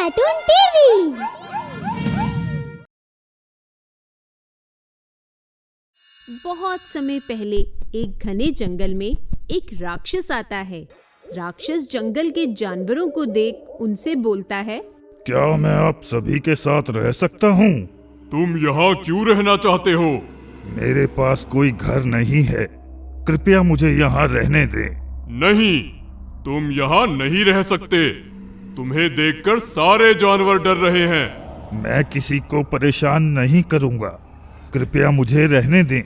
Cartoon TV. बहुत समय पहले एक घने जंगल में एक राक्षस आता है। राक्षस जंगल के जानवरों को देख उनसे बोलता है, क्या मैं आप सभी के साथ रह सकता हूँ? तुम यहाँ क्यों रहना चाहते हो? मेरे पास कोई घर नहीं है, कृपया मुझे यहाँ रहने दें। नहीं, तुम यहाँ नहीं रह सकते। तुम्हें देखकर सारे जानवर डर रहे हैं। मैं किसी को परेशान नहीं करूँगा, कृपया मुझे रहने दें।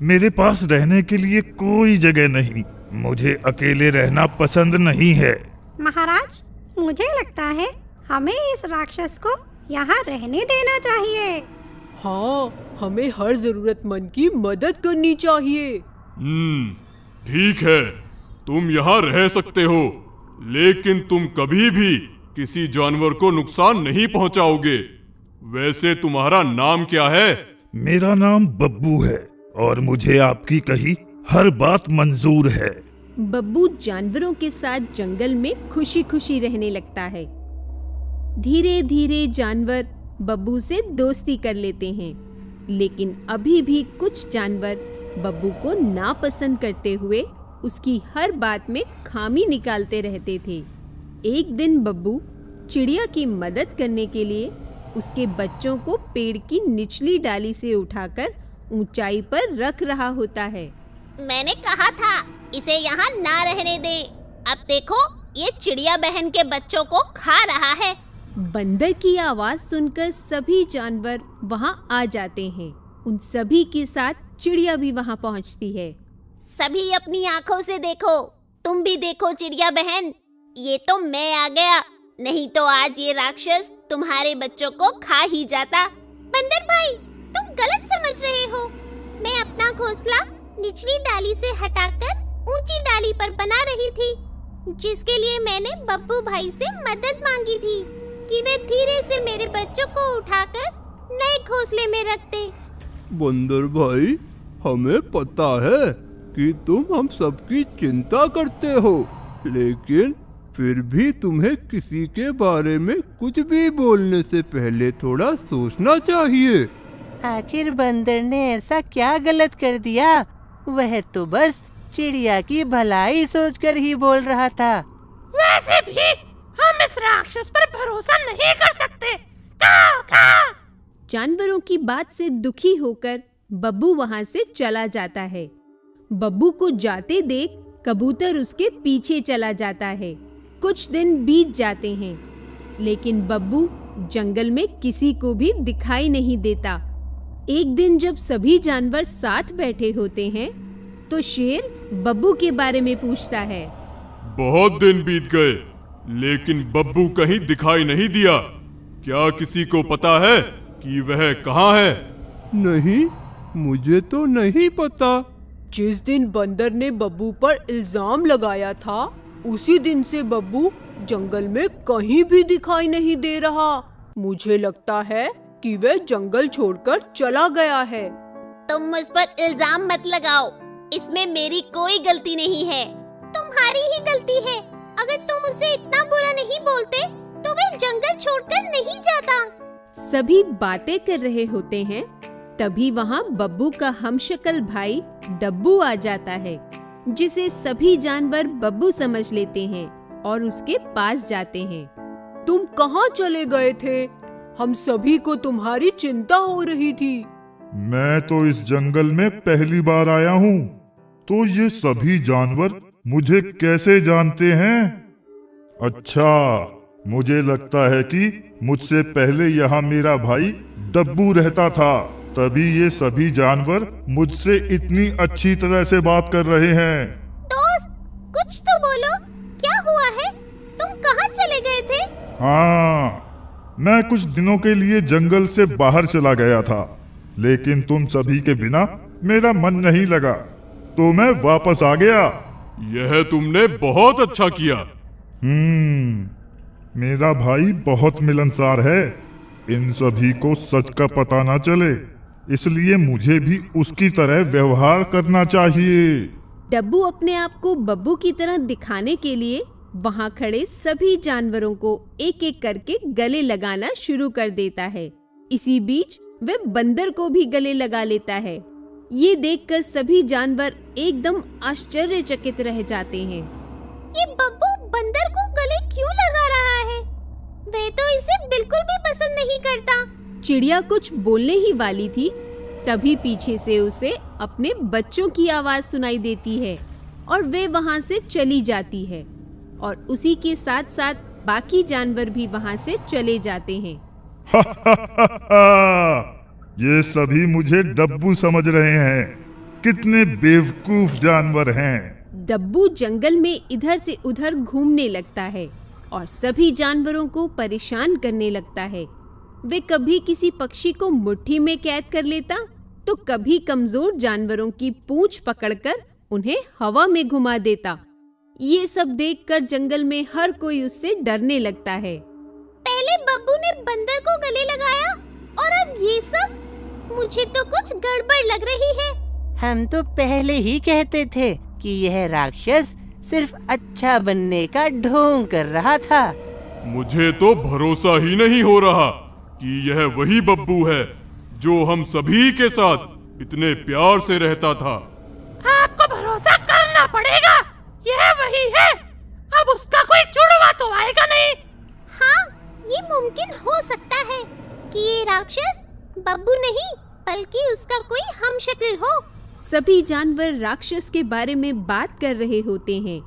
मेरे पास रहने के लिए कोई जगह नहीं, मुझे अकेले रहना पसंद नहीं है। महाराज, मुझे लगता है हमें इस राक्षस को यहाँ रहने देना चाहिए। हाँ, हमें हर जरूरतमंद की मदद करनी चाहिए। ठीक है, तुम यहाँ रह सकते हो, लेकिन तुम कभी भी किसी जानवर को नुकसान नहीं पहुँचाओगे। वैसे तुम्हारा नाम क्या है? मेरा नाम बब्बू है और मुझे आपकी कही हर बात मंजूर है। बब्बू जानवरों के साथ जंगल में खुशी खुशी रहने लगता है। धीरे धीरे जानवर बब्बू से दोस्ती कर लेते हैं, लेकिन अभी भी कुछ जानवर बब्बू को नापसंद करते हुए उसकी हर बात में खामी निकालते रहते थे। एक दिन बब्बू चिड़िया की मदद करने के लिए उसके बच्चों को पेड़ की निचली डाली से उठाकर ऊंचाई पर रख रहा होता है। मैंने कहा था इसे यहाँ ना रहने दे। अब देखो, ये चिड़िया बहन के बच्चों को खा रहा है। बंदर की आवाज सुनकर सभी जानवर वहाँ आ जाते हैं। उन सभी के साथ चिड़िया भी वहाँ पहुँचती है। सभी अपनी आंखों से देखो, तुम भी देखो चिड़िया बहन, ये तो मैं आ गया, नहीं तो आज ये राक्षस तुम्हारे बच्चों को खा ही जाता। बंदर भाई, तुम गलत समझ रहे हो। मैं अपना घोंसला निचली डाली से हटाकर ऊंची डाली पर बना रही थी, जिसके लिए मैंने बब्बू भाई से मदद मांगी थी कि वे धीरे से मेरे बच्चों को उठाकर नए घोंसले में रखते। बंदर भाई, हमें पता है कि तुम हम सबकी चिंता करते हो, लेकिन फिर भी तुम्हें किसी के बारे में कुछ भी बोलने से पहले थोड़ा सोचना चाहिए। आखिर बंदर ने ऐसा क्या गलत कर दिया? वह तो बस चिड़िया की भलाई सोचकर ही बोल रहा था। वैसे भी हम इस राक्षस पर भरोसा नहीं कर सकते। काव काव। जानवरों की बात से दुखी होकर बब्बू वहाँ से चला जाता है। बब्बू को जाते देख कबूतर उसके पीछे चला जाता है। कुछ दिन बीत जाते हैं, लेकिन बब्बू जंगल में किसी को भी दिखाई नहीं देता। एक दिन जब सभी जानवर साथ बैठे होते हैं, तो शेर बब्बू के बारे में पूछता है। बहुत दिन बीत गए, लेकिन बब्बू कहीं दिखाई नहीं दिया। क्या किसी को पता है कि वह कहाँ है? नहीं, मुझे तो नहीं पता। जिस दिन बंदर ने बब्बू पर इल्जाम लगाया था, उसी दिन से बब्बू जंगल में कहीं भी दिखाई नहीं दे रहा। मुझे लगता है कि वह जंगल छोड़कर चला गया है। तुम मुझ पर इल्जाम मत लगाओ, इसमें मेरी कोई गलती नहीं है। तुम्हारी ही गलती है। अगर तुम उसे इतना बुरा नहीं बोलते तो वह जंगल छोड़कर नहीं जाता। सभी बातें कर रहे होते हैं, तभी वहाँ बब्बू का हमशक्ल भाई डब्बू आ जाता है, जिसे सभी जानवर बब्बू समझ लेते हैं और उसके पास जाते हैं। तुम कहाँ चले गए थे? हम सभी को तुम्हारी चिंता हो रही थी। मैं तो इस जंगल में पहली बार आया हूँ, तो ये सभी जानवर मुझे कैसे जानते हैं? अच्छा, मुझे लगता है कि मुझसे पहले यहाँ मेरा भाई डब्बू रहता था, तभी ये सभी जानवर मुझसे इतनी अच्छी तरह से बात कर रहे हैं। दोस्त, कुछ तो बोलो, क्या हुआ है? तुम कहाँ चले गए थे? हाँ, मैं कुछ दिनों के लिए जंगल से बाहर चला गया था, लेकिन तुम सभी के बिना मेरा मन नहीं लगा, तो मैं वापस आ गया। यह तुमने बहुत अच्छा किया। मेरा भाई बहुत मिलनसार है। इन सभी को सच का पता ना चले, इसलिए मुझे भी उसकी तरह व्यवहार करना चाहिए। डब्बू अपने आप को बब्बू की तरह दिखाने के लिए वहां खड़े सभी जानवरों को एक एक करके गले लगाना शुरू कर देता है। इसी बीच वह बंदर को भी गले लगा लेता है। ये देखकर सभी जानवर एकदम आश्चर्यचकित रह जाते हैं। ये बब्बू बंदर को गले क्यों लगा रहा है? वह तो इसे बिल्कुल भी पसंद नहीं करता। चिड़िया कुछ बोलने ही वाली थी, तभी पीछे से उसे अपने बच्चों की आवाज सुनाई देती है और वे वहां से चली जाती है और उसी के साथ साथ बाकी जानवर भी वहां से चले जाते हैं। ये सभी मुझे डब्बू समझ रहे हैं। कितने बेवकूफ जानवर हैं। डब्बू जंगल में इधर से उधर घूमने लगता है और सभी जानवरों को परेशान करने लगता है। वे कभी किसी पक्षी को मुट्ठी में कैद कर लेता, तो कभी कमजोर जानवरों की पूंछ पकड़कर उन्हें हवा में घुमा देता। ये सब देखकर जंगल में हर कोई उससे डरने लगता है। पहले बब्बू ने बंदर को गले लगाया और अब ये सब? मुझे तो कुछ गड़बड़ लग रही है। हम तो पहले ही कहते थे कि यह राक्षस सिर्फ अच्छा बनने का ढोंग कर रहा था। मुझे तो भरोसा ही नहीं हो रहा कि यह वही बब्बू है जो हम सभी के साथ इतने प्यार से रहता था। आपको भरोसा करना पड़ेगा, यह वही है। अब उसका कोई जुड़वा तो आएगा नहीं। हाँ, ये मुमकिन हो सकता है कि ये राक्षस बब्बू नहीं बल्कि उसका कोई हमशक्ल हो। सभी जानवर राक्षस के बारे में बात कर रहे होते हैं।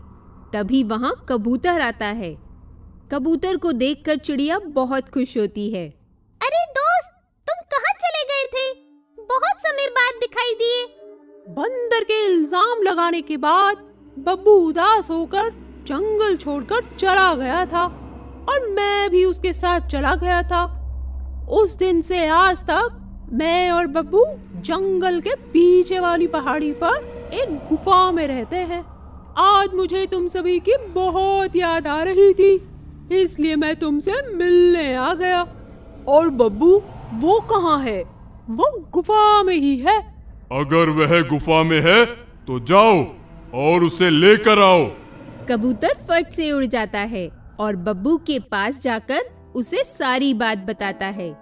तभी वहां कबूतर आता है। कबूतर को देखकर चिड़िया बहुत खुश होती है। अरे दोस्त, तुम कहाँ चले गए थे? बहुत समय बाद दिखाई दिए। बंदर के इल्जाम लगाने के बाद बब्बू उदास होकर जंगल छोड़कर चला गया था और मैं भी उसके साथ चला गया था। उस दिन से आज तक मैं और बब्बू जंगल के पीछे वाली पहाड़ी पर एक गुफा में रहते हैं। आज मुझे तुम सभी की बहुत याद आ रही थी, इसलिए मैं तुमसे मिलने आ गया। और बब्बू वो कहाँ है? वो गुफा में ही है। अगर वह गुफा में है तो जाओ और उसे लेकर आओ। कबूतर फट से उड़ जाता है और बब्बू के पास जाकर उसे सारी बात बताता है।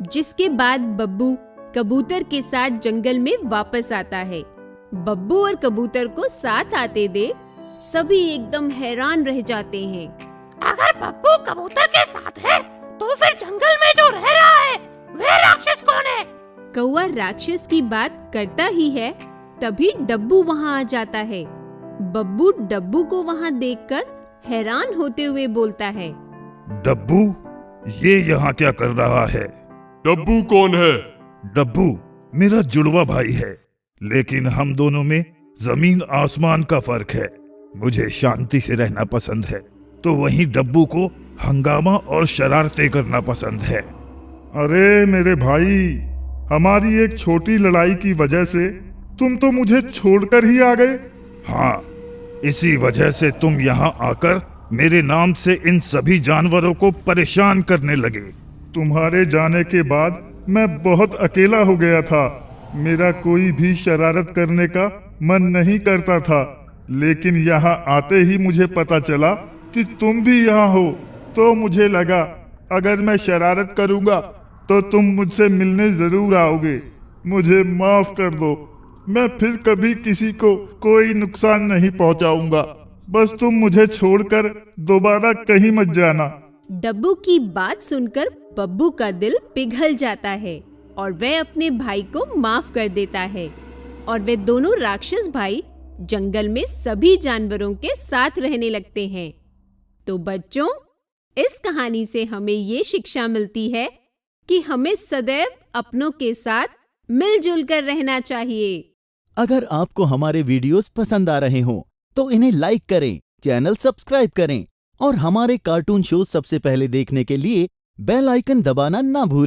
जिसके बाद बब्बू कबूतर के साथ जंगल में वापस आता है। बब्बू और कबूतर को साथ आते देख सभी एकदम हैरान रह जाते हैं। अगर बब्बू कबूतर के साथ है तो फिर जंगल में जो रह रहा है वह राक्षस कौन है? कौवा राक्षस की बात करता ही है, तभी डब्बू वहाँ आ जाता है। बब्बू डब्बू को वहाँ देखकर हैरान होते हुए बोलता है, डब्बू, ये यहाँ क्या कर रहा है? डब्बू कौन है? डब्बू मेरा जुड़वा भाई है, लेकिन हम दोनों में जमीन आसमान का फर्क है। मुझे शांति से रहना पसंद है, तो वहीं डब्बू को हंगामा और शरारतें करना पसंद है। अरे मेरे भाई, हमारी एक छोटी लड़ाई की वजह से तुम तो मुझे छोड़कर ही आ गए। हाँ, इसी वजह से तुम यहाँ आकर मेरे नाम से इन सभी जानवरों को परेशान करने लगे। तुम्हारे जाने के बाद मैं बहुत अकेला हो गया था। मेरा कोई भी शरारत करने का मन नहीं करता था, लेकिन यहाँ आते ही मुझे पता चला कि तुम भी यहाँ हो, तो मुझे लगा अगर मैं शरारत करूँगा तो तुम मुझसे मिलने जरूर आओगे। मुझे माफ कर दो, मैं फिर कभी किसी को कोई नुकसान नहीं पहुँचाऊंगा। बस तुम मुझे छोड़कर दोबारा कहीं मत जाना। डब्बू की बात सुनकर बब्बू का दिल पिघल जाता है और वह अपने भाई को माफ कर देता है और वे दोनों राक्षस भाई जंगल में सभी जानवरों के साथ रहने लगते हैं। तो बच्चों, इस कहानी से हमें ये शिक्षा मिलती है कि हमें सदैव अपनों के साथ मिलजुल कर रहना चाहिए। अगर आपको हमारे वीडियोस पसंद आ रहे हों तो इन्हें लाइक करें, चैनल सब्सक्राइब करें और हमारे कार्टून शो सबसे पहले देखने के लिए बेल आइकन दबाना ना भूलें।